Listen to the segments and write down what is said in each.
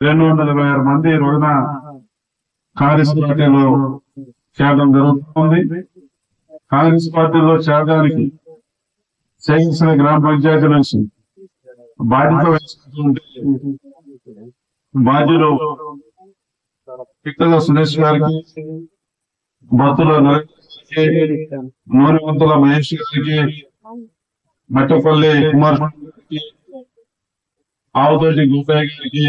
226 మంది ఈ రోజున కాంగ్రెస్ పార్టీలో చేరడం జరుగుతుంది. కాంగ్రెస్ పార్టీలో చేరడానికి చేసిన గ్రామ పంచాయతీ నుంచి బాధ్యత వహించినటువంటి బాధ్యులు పిక్కల సురేష్ గారికి, బత్తుల నరేంద్ర, నూనెవంతుల మహేష్ గారికి, మట్టపల్లి కుమార్ గారికి, ఆవుతోటి గోపాయ్ గారికి,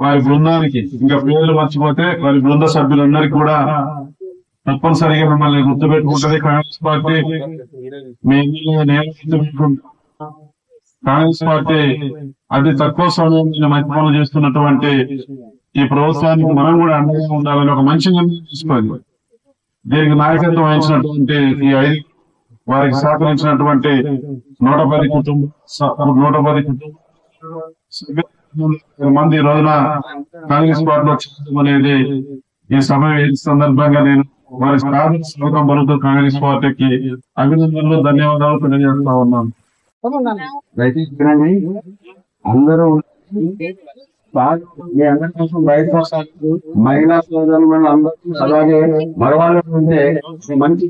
వారి బృందానికి, ఇంకా పేర్లు మర్చిపోతే వారి బృంద సభ్యులందరికీ కూడా తప్పనిసరిగా మిమ్మల్ని గుర్తుపెట్టుకుంటది కాంగ్రెస్ పార్టీ. మీ నేను గుర్తుపెట్టుకుంటాను. కాంగ్రెస్ పార్టీ అతి తక్కువ సమయంలో మంచి పనులు చేస్తున్నటువంటి ఈ ప్రభుత్వానికి మనం కూడా అండగా ఉండాలని ఒక మంచి నిర్ణయం తీసుకోండి. దీనికి నాయకత్వం వహించినటువంటి ఈ 5 వారికి సహకరించినటువంటి 110 మంది ఈ రోజున కాంగ్రెస్ పార్టీలో చేరడం అనేది ఈ సభ సందర్భంగా నేను వారి స్వాగతం పలుకుతూ కాంగ్రెస్ పార్టీకి అభినందనలు, ధన్యవాదాలు తెలియజేస్తా ఉన్నాను. అందరూ మీ అందరి కోసం బయట మహిళా సోదరులు అందరూ అలాగే మగవాళ్ళు ఉంటే మంచి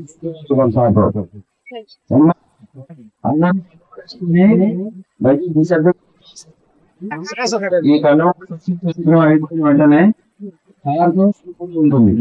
ఈ కన్ను వెంటనే ఉంటుంది.